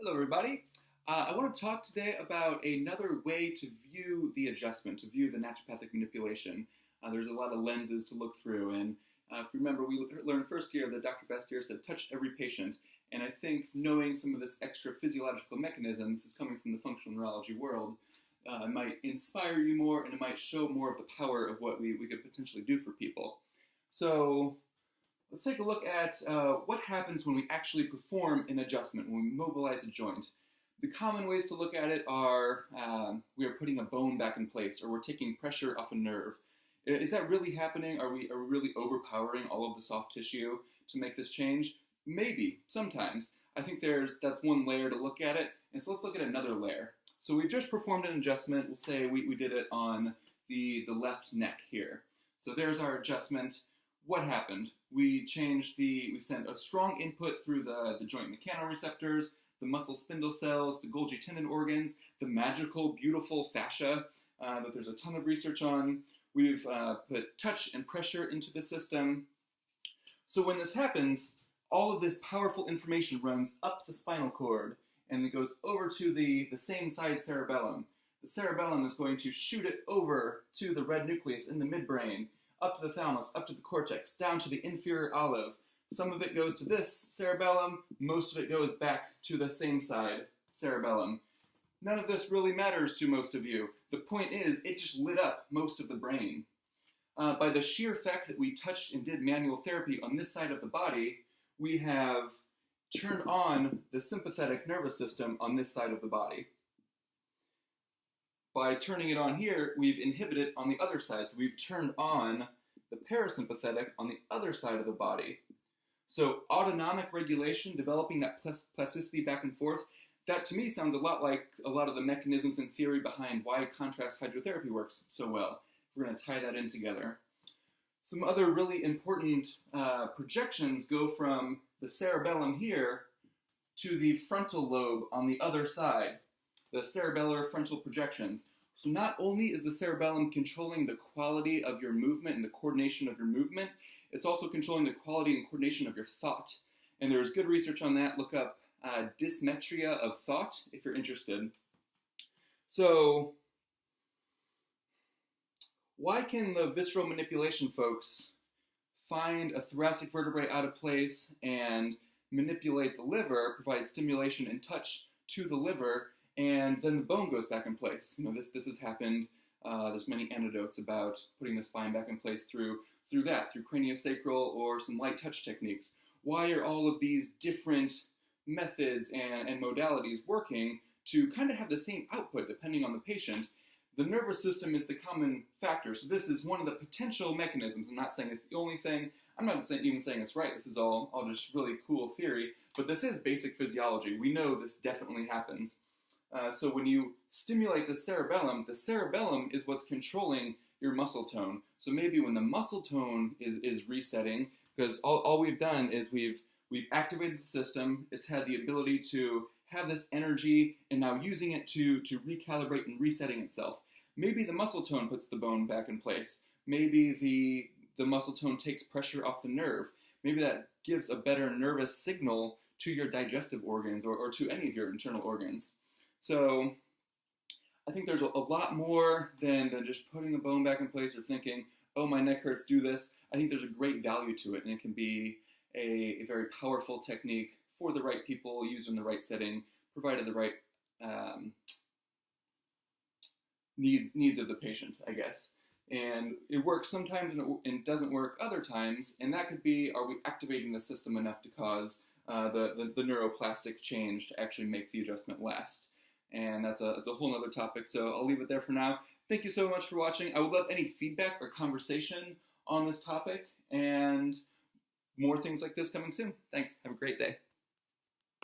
Hello, everybody. I want to talk today about another way to view the adjustment, to view the naturopathic manipulation. There's a lot of lenses to look through, and if you remember, we learned first year that Dr. Bastyr said, touch every patient, and I think knowing some of this extra physiological mechanism, this is coming from the functional neurology world, might inspire you more, and it might show more of the power of what we could potentially do for people. So let's take a look at what happens when we actually perform an adjustment, when we mobilize a joint. The common ways to look at it are we are putting a bone back in place, or we're taking pressure off a nerve. Is that really happening? Are we really overpowering all of the soft tissue to make this change? Maybe, sometimes. I think that's one layer to look at it, and so let's look at another layer. So we've just performed an adjustment. We'll say we did it on the left neck here. So there's our adjustment. What happened? We sent a strong input through the joint mechanoreceptors, the muscle spindle cells, the Golgi tendon organs, the magical, beautiful fascia that there's a ton of research on. We've put touch and pressure into the system. So when this happens, all of this powerful information runs up the spinal cord and it goes over to the same side cerebellum. The cerebellum is going to shoot it over to the red nucleus in the midbrain, up to the thalamus, up to the cortex, down to the inferior olive. Some of it goes to this cerebellum, most of it goes back to the same side cerebellum. None of this really matters to most of you. The point is, it just lit up most of the brain. By the sheer fact that we touched and did manual therapy on this side of the body, we have turned on the sympathetic nervous system on this side of the body. By turning it on here, we've inhibited on the other side. So we've turned on the parasympathetic on the other side of the body. So autonomic regulation, developing that plasticity back and forth, that to me sounds a lot like a lot of the mechanisms and theory behind why contrast hydrotherapy works so well. We're going to tie that in together. Some other really important projections go from the cerebellum here to the frontal lobe on the other side. The cerebellar frontal projections. So not only is the cerebellum controlling the quality of your movement and the coordination of your movement, it's also controlling the quality and coordination of your thought. And there's good research on that. Look up dysmetria of thought if you're interested. So why can the visceral manipulation folks find a thoracic vertebrae out of place and manipulate the liver, provide stimulation and touch to the liver, and then the bone goes back in place? You know, this has happened. There's many anecdotes about putting the spine back in place through craniosacral or some light touch techniques. Why are all of these different methods and modalities working to kind of have the same output depending on the patient? The nervous system is the common factor. So this is one of the potential mechanisms. I'm not saying it's the only thing. I'm not even saying it's right. This is all just really cool theory. But this is basic physiology. We know this definitely happens. So when you stimulate the cerebellum is what's controlling your muscle tone. So maybe when the muscle tone is resetting, because all we've done is we've activated the system, it's had the ability to have this energy and now using it to recalibrate and resetting itself. Maybe the muscle tone puts the bone back in place. Maybe the muscle tone takes pressure off the nerve. Maybe that gives a better nervous signal to your digestive organs or to any of your internal organs. So I think there's a lot more than just putting the bone back in place or thinking, oh, my neck hurts, do this. I think there's a great value to it, and it can be a very powerful technique for the right people, used in the right setting, provided the right needs of the patient, I guess. And it works sometimes and doesn't work other times, and that could be, are we activating the system enough to cause the neuroplastic change to actually make the adjustment last? And that's a whole other topic, so I'll leave it there for now. Thank you so much for watching. I would love any feedback or conversation on this topic, and more things like this coming soon. Thanks. Have a great day.